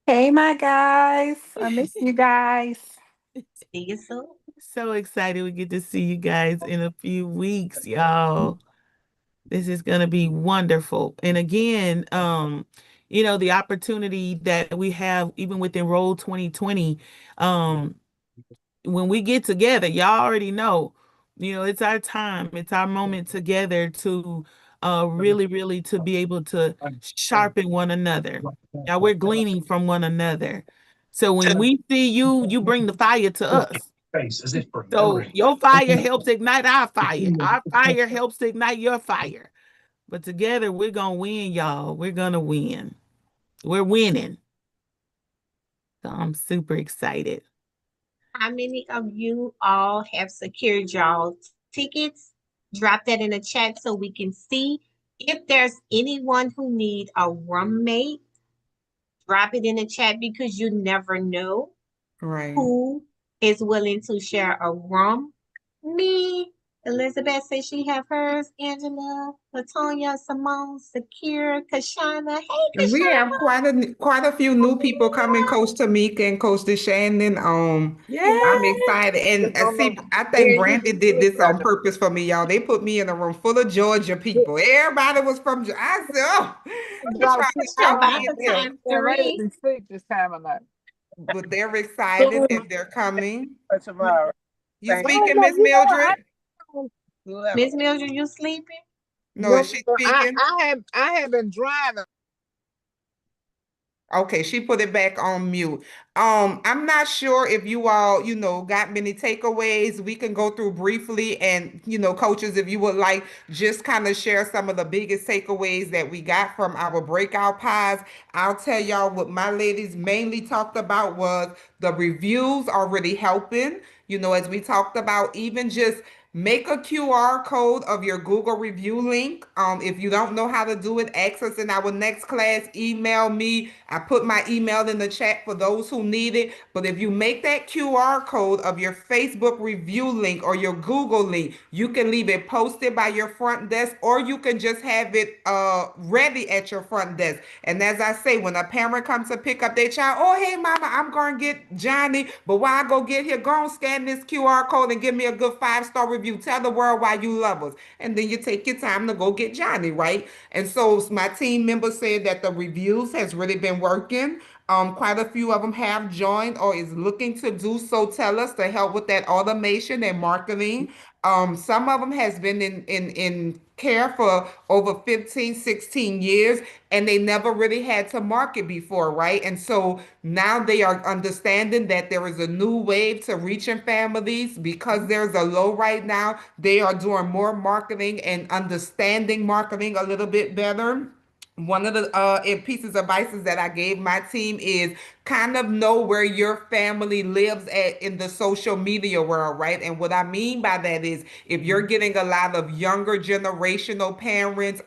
Hey, my guys. I miss you guys. See you soon. So excited we get to see you guys in a few weeks, y'all. This is going to be wonderful. And again, the opportunity that we have even with Enroll 2020, when we get together, y'all already know, it's our time, it's our moment together to really, really to be able to sharpen one another. Now we're gleaning from one another. So when we see you, you bring the fire to us. So your fire helps ignite our fire. Our fire helps ignite your fire. But together we're gonna win, y'all. We're gonna win. We're winning. So I'm super excited. How many of you all have secured y'all tickets? Drop that in the chat so we can see. If there's anyone who need a roommate, drop it in the chat because you never know Right. who is willing to share a room. Me, Elizabeth says she have hers. Angela, Latonya, Simone, Secure, Kashana. Hey, And we have Kashana. quite a few new people coming, Coach Tamika and Coach Shannon. I'm Yeah. excited. And see, I think Brandy did this on purpose for me, y'all. They put me in a room full of Georgia people. Everybody was from Georgia. I said, oh, they Y'all trying see, to show me About in the there. time I'm ready to three. be sick this time of night. But they're excited that they're coming. Tomorrow. You Well, speaking, no, Miss Mildred? Miss Mildred, you sleeping? No, is she speaking? I have been driving. Okay, she put it back on mute. I'm not sure if you all, got many takeaways. We can go through briefly and, coaches, if you would like, just kind of share some of the biggest takeaways that we got from our breakout pods. I'll tell y'all what my ladies mainly talked about was the reviews are really helping. As we talked about, even just make a QR code of your Google review link. If you don't know how to do it, ask us in our next class, email me. I put my email in the chat for those who need it. But if you make that QR code of your Facebook review link or your Google link, you can leave it posted by your front desk, or you can just have it ready at your front desk. And as I say, when a parent comes to pick up their child, oh, hey, mama, I'm going to get Johnny. But while I go get here, go and scan this QR code and give me a good 5-star review. Tell the world why you love us. And then you take your time to go get Johnny, right? And so my team members said that the reviews has really been working. Quite a few of them have joined or is looking to do so. Tell us to help with that automation and marketing. Some of them has been in care for over 15, 16 years, and they never really had to market before, right? And so now they are understanding that there is a new wave to reaching families because there's a low right now. They are doing more marketing and understanding marketing a little bit better. One of the pieces of advice that I gave my team is kind of know where your family lives at in the social media world, right? And what I mean by that is if you're getting a lot of younger generational parents,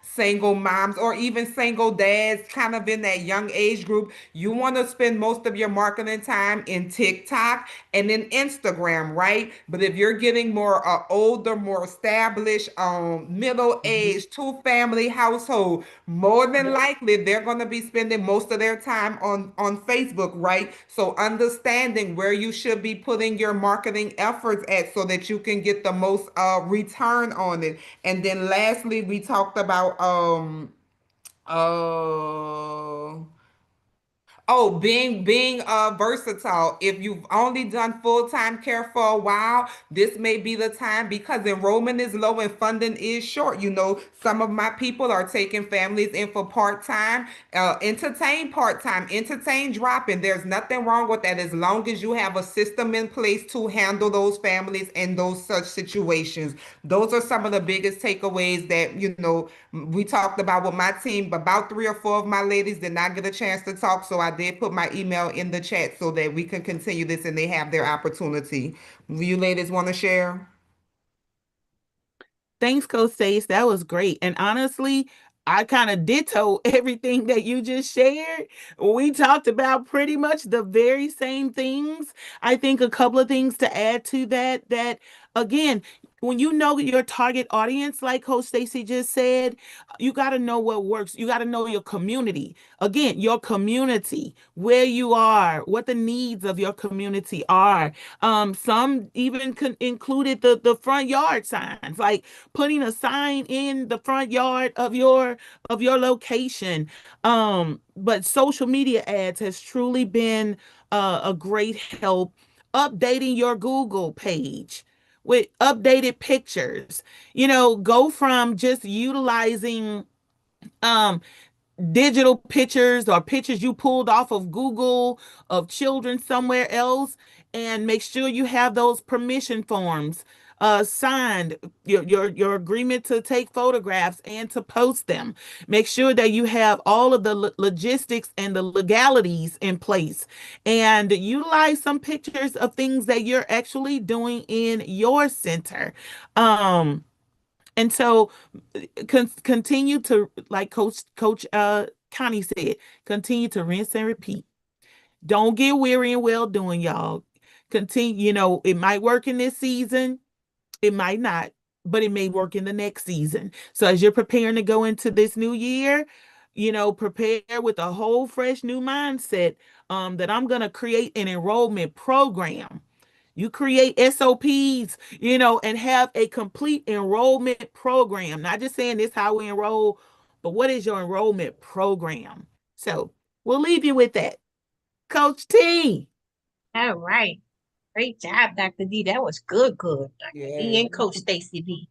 single moms, or even single dads, kind of in that young age group, you want to spend most of your marketing time in TikTok and in Instagram, right? But if you're getting more older, more established, middle-aged, two-family household, more than likely they're going to be spending most of their time on Facebook, right? So understanding where you should be putting your marketing efforts at so that you can get the most return on it. And then lastly, we talked about uh oh, being versatile. If you've only done full-time care for a while, this may be the time because enrollment is low and funding is short. You know, some of my people are taking families in for part-time, entertain part-time, entertain drop-in. There's nothing wrong with that as long as you have a system in place to handle those families in those such situations. Those are some of the biggest takeaways that, you know, we talked about with my team. About three or four of my ladies did not get a chance to talk, so I did put my email in the chat so that we can continue this and they have their opportunity. You ladies want to share? Thanks, Coach Stace. That was great. And honestly, I kind of ditto everything that you just shared. We talked about pretty much the very same things. I think a couple of things to add to that again, when you know your target audience, like Coach Stacy just said, you got to know what works. You got to know your community. Again, your community, where you are, what the needs of your community are. Some even included the front yard signs, like putting a sign in the front yard of your location. But social media ads has truly been a great help. Updating your Google page with updated pictures. You know, go from just utilizing um digital pictures or pictures you pulled off of Google of children somewhere else, and make sure you have those permission forms signed, your agreement to take photographs and to post them. Make sure that you have all of the logistics and the legalities in place, and utilize some pictures of things that you're actually doing in your center. And so continue to, like Coach Connie said, continue to rinse and repeat. Don't get weary and well doing, y'all. Continue, you know, it might work in this season, it might not, but it may work in the next season. So as you're preparing to go into this new year, you know, prepare with a whole fresh new mindset, that I'm going to create an enrollment program. You create SOPs, you know, and have a complete enrollment program. Not just saying this how we enroll, but what is your enrollment program? So we'll leave you with that. Coach T. All right. Great job, Dr. D. That was good, good. Dr. D Yeah, and Coach Stacy B.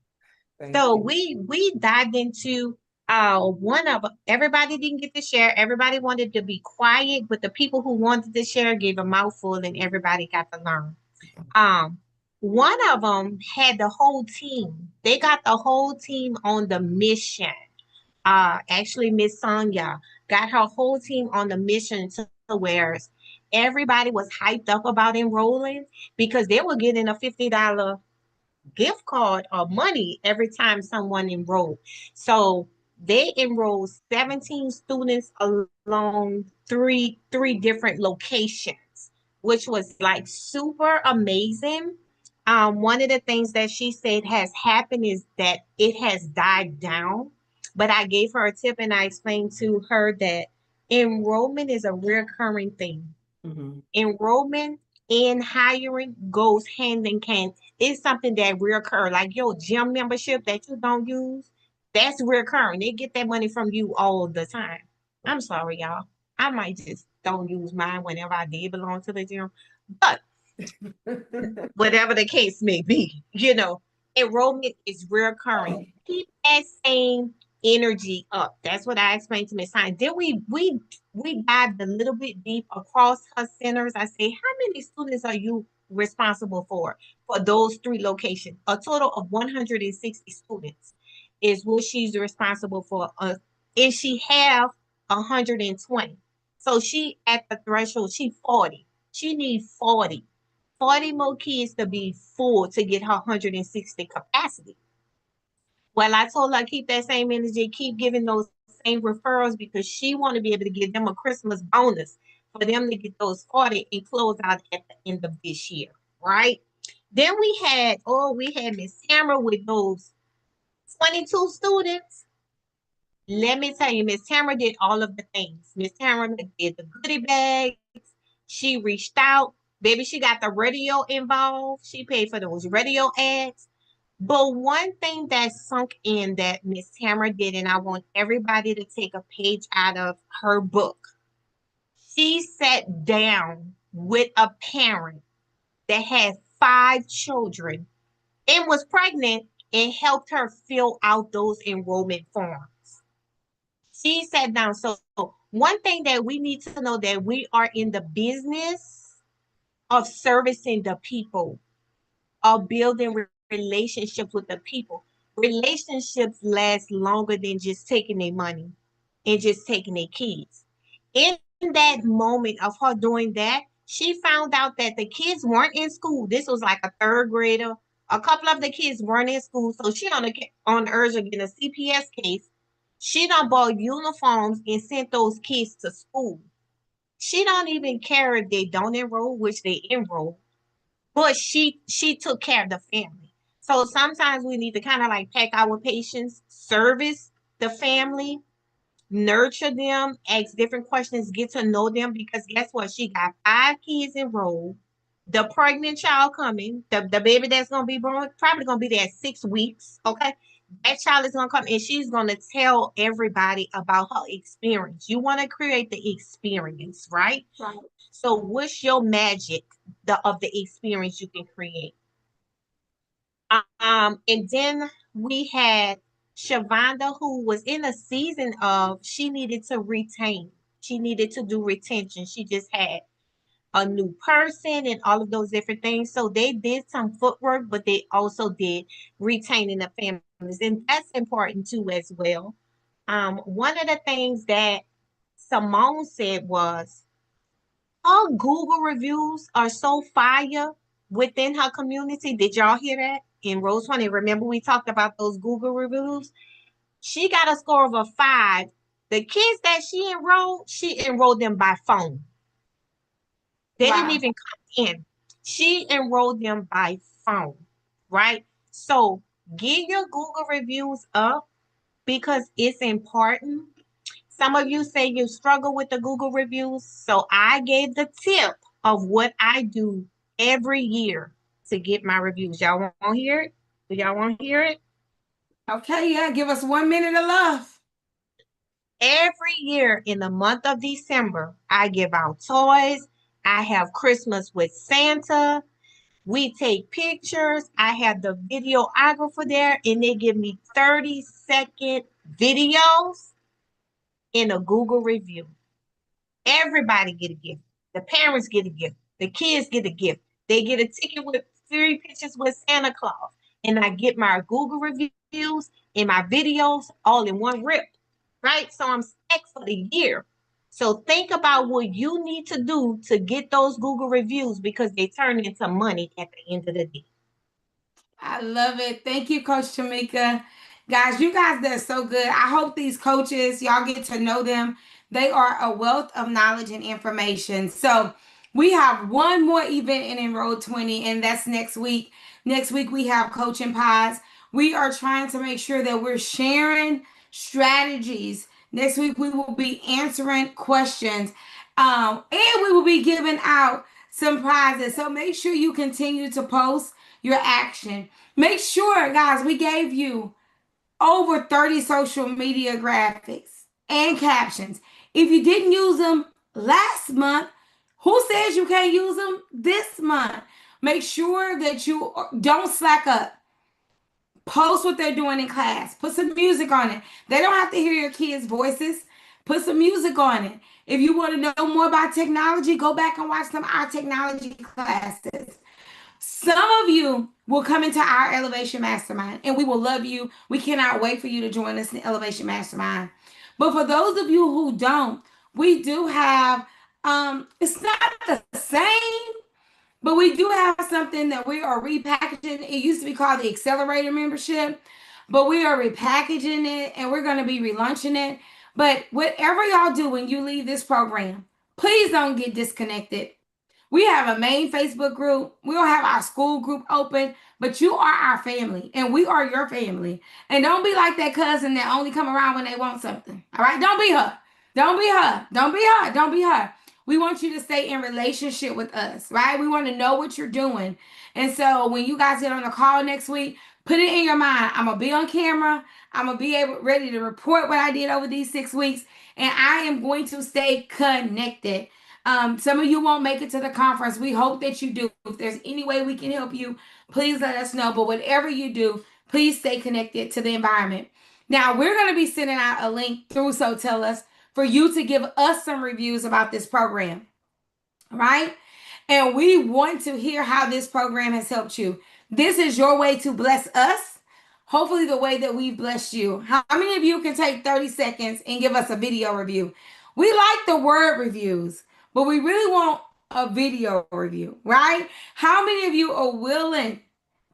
thank So you. we dived into one of everybody didn't get to share. Everybody wanted to be quiet, but the people who wanted to share gave a mouthful and everybody got to learn. Um, one of them had the whole team. They got the whole team on the mission. Actually, Miss Sonia got her whole team on the mission to where everybody was hyped up about enrolling because they were getting a $50 gift card or money every time someone enrolled. So they enrolled 17 students along three different locations, which was like super amazing. One of the things that she said has happened is that it has died down. But I gave her a tip and I explained to her that enrollment is a recurring thing. Mhm. Enrollment and hiring goes hand in hand. It's something that reoccur, like your gym membership that you don't use, that's recurring. They get that money from you all the time. I'm sorry, y'all. I might just don't use mine whenever I did belong to the gym. But whatever the case may be, enrollment is recurring. Keep that same energy up. That's what I explained to Miss Hines. Then we dived a little bit deep across her centers. I say, how many students are you responsible for those three locations? A total of 160 students is what she's responsible for. And she have 120. So she at the threshold, she 40. She needs 40 more kids to be full to get her 160 capacity. Well, I told her keep that same energy, keep giving those same referrals because she want to be able to give them a Christmas bonus for them to get those 40 and close out at the end of this year, right? Then we had Miss Tamara with those 22 students. Let me tell you, Miss Tamara did all of the things. Miss Tamara did the goodie bags. She reached out. Baby, she got the radio involved. She paid for those radio ads. But one thing that sunk in that Miss Tamara did, and I want everybody to take a page out of her book. She sat down with a parent that had 5 children and was pregnant and helped her fill out those enrollment forms. She sat down. So one thing that we need to know that we are in the business of servicing the people, of building relationships with the people. Relationships last longer than just taking their money and just taking their kids. In that moment of her doing that, she found out that the kids weren't in school. This was like a third grader. A couple of the kids weren't in school, so she on the urge of getting a CPS case. She done bought uniforms and sent those kids to school. She don't even care if they don't enroll, which they enroll, but she took care of the family. So sometimes we need to kind of like pack our patience, service the family, nurture them, ask different questions, get to know them because guess what? She got 5 kids enrolled. The pregnant child coming, the baby that's gonna be born, probably gonna be there at 6 weeks. Okay. That child is gonna come and she's gonna tell everybody about her experience. You want to create the experience, right? Right. So what's your magic of the experience you can create? And then we had Shavonda, who was in a season of she needed to retain. She needed to do retention. She just had a new person and all of those different things. So they did some footwork, but they also did retaining the families. And that's important too as well. One of the things that Simone said was her Google reviews are so fire within her community. Did y'all hear that? In Rose 20, remember we talked about those Google reviews? She got a score of a 5. The kids that she enrolled them by phone. They didn't Wow. even come in. She enrolled them by phone, right? So get your Google reviews up because it's important. Some of you say you struggle with the Google reviews. So I gave the tip of what I do every year to get my reviews. Y'all want to hear it? Do y'all want to hear it? Okay, yeah, give us 1 minute of love. Every year in the month of December, I give out toys. I have Christmas with Santa. We take pictures. I have the videographer there, and they give me 30-second videos in a Google review. Everybody get a gift. The parents get a gift. The kids get a gift. They get a ticket with 3 pictures with Santa Claus. And I get my Google reviews and my videos all in one rip. Right? So I'm stacked for the year. So think about what you need to do to get those Google reviews because they turn into money at the end of the day. I love it. Thank you, Coach Tamika. Guys, you guys, they're so good. I hope these coaches, y'all get to know them. They are a wealth of knowledge and information. So we have one more event in Enroll 20, and that's next week. Next week, we have Coaching Pods. We are trying to make sure that we're sharing strategies. Next week, we will be answering questions, and we will be giving out some prizes. So make sure you continue to post your action. Make sure, guys, we gave you over 30 social media graphics and captions. If you didn't use them last month, who says you can't use them this month? Make sure that you don't slack up. Post what they're doing in class. Put some music on it. They don't have to hear your kids' voices. Put some music on it. If you want to know more about technology, go back and watch some of our technology classes. Some of you will come into our Elevation Mastermind and we will love you. We cannot wait for you to join us in Elevation Mastermind. But for those of you who don't, we do have, it's not the same, but we do have something that we are repackaging. It used to be called the Accelerator membership, but we are repackaging it and we're going to be relaunching it. But whatever y'all do when you leave this program, please don't get disconnected. We have a main Facebook group. We don't have our school group open, but you are our family and we are your family. And don't be like that cousin that only come around when they want something. All right? Don't be her. Don't be her. Don't be her. Don't be her. We want you to stay in relationship with us, right? We want to know what you're doing. And so when you guys get on the call next week, put it in your mind. I'm gonna be on camera. I'm gonna be ready to report what I did over these 6 weeks, and I am going to stay connected. Some of you won't make it to the conference. We hope that you do. If there's any way we can help you, please let us know. But whatever you do, please stay connected to the environment. Now, we're going to be sending out a link through So Tell Us for you to give us some reviews about this program, right? And we want to hear how this program has helped you. This is your way to bless us. Hopefully, the way that we've blessed you. How many of you can take 30 seconds and give us a video review? We like the word reviews, but we really want a video review, right? How many of you are willing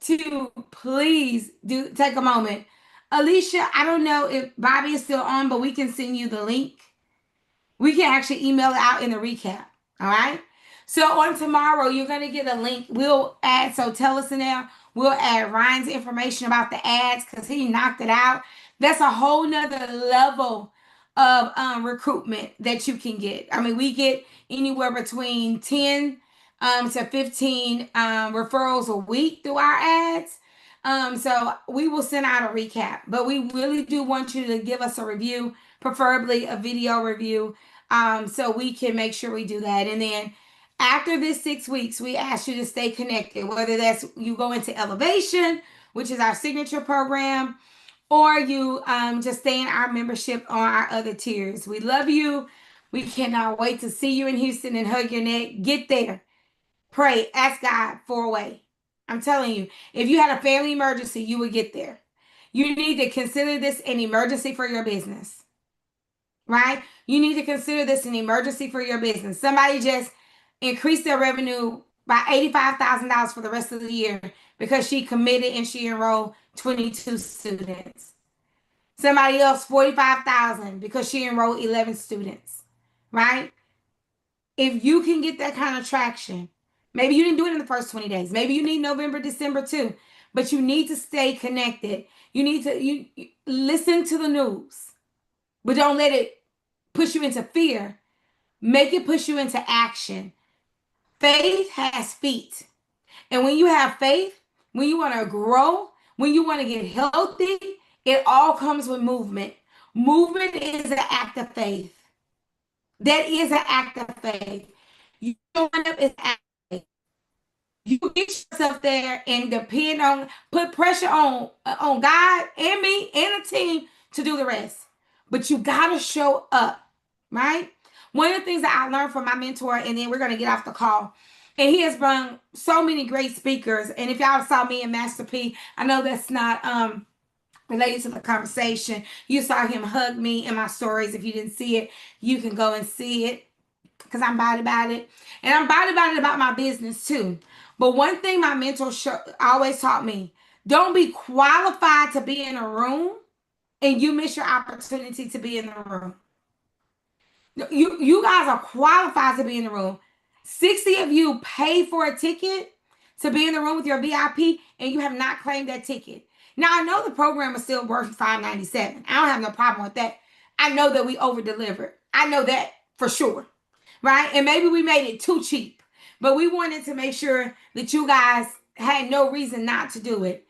to please take a moment? Alicia, I don't know if Bobby is still on, but we can send you the link. We can actually email it out in the recap. All right. So on tomorrow, you're going to get a link. We'll add, so tell us now, we'll add Ryan's information about the ads because he knocked it out. That's a whole nother level of recruitment that you can get. I mean, we get anywhere between 10 to 15 referrals a week through our ads. So we will send out a recap, but we really do want you to give us a review, preferably a video review, so we can make sure we do that. And then after this 6 weeks, we ask you to stay connected, whether that's you go into Elevation, which is our signature program, or you just stay in our membership on our other tiers. We love you. We cannot wait to see you in Houston and hug your neck. Get there. Pray. Ask God for a way. I'm telling you, if you had a family emergency, you would get there. You need to consider this an emergency for your business, right? You need to consider this an emergency for your business. Somebody just increased their revenue by $85,000 for the rest of the year because she committed and she enrolled 22 students. Somebody else 45,000 because she enrolled 11 students, right? If you can get that kind of traction, maybe you didn't do it in the first 20 days. Maybe you need November, December too, but you need to stay connected. You need to you listen to the news, but don't let it push you into fear. Make it push you into action. Faith has feet. And when you have faith, when you want to grow, when you want to get healthy, it all comes with movement. Movement is an act of faith. That is an act of faith. You showing up is an act of faith. You get yourself there and depend on, put pressure on God and me and the team to do the rest. But you gotta show up, right? One of the things that I learned from my mentor, and then we're gonna get off the call, and he has brought so many great speakers. And if y'all saw me in Master P, I know that's not related to the conversation. You saw him hug me in my stories. If you didn't see it, you can go and see it because I'm body about it. And I'm body about it about my business too. But one thing my mentor always taught me, don't be qualified to be in a room and you miss your opportunity to be in the room. You guys are qualified to be in the room. 60 of you pay for a ticket to be in the room with your VIP and you have not claimed that ticket. Now I know the program is still worth $597. I don't have no problem with that. I know that we over delivered. I know that for sure. Right? And maybe we made it too cheap. But we wanted to make sure that you guys had no reason not to do it.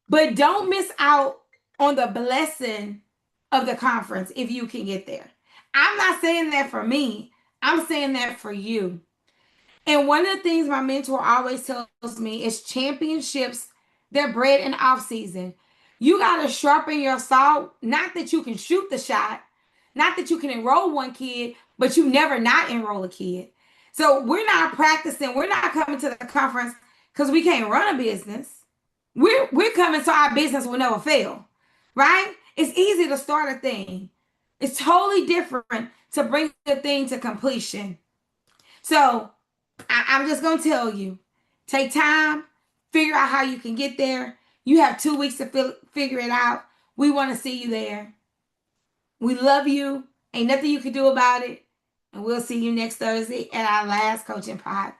But don't miss out on the blessing of the conference if you can get there. I'm not saying that for me. I'm saying that for you. And one of the things my mentor always tells me is championships, they're bred in off season. You got to sharpen your saw, not that you can shoot the shot, not that you can enroll one kid, but you never not enroll a kid. So we're not practicing. We're not coming to the conference because we can't run a business. We're coming so our business will never fail, right? It's easy to start a thing. It's totally different to bring the thing to completion. So I'm just going to tell you, take time, figure out how you can get there. You have 2 weeks to figure it out. We want to see you there. We love you. Ain't nothing you can do about it. And we'll see you next Thursday at our last coaching pod.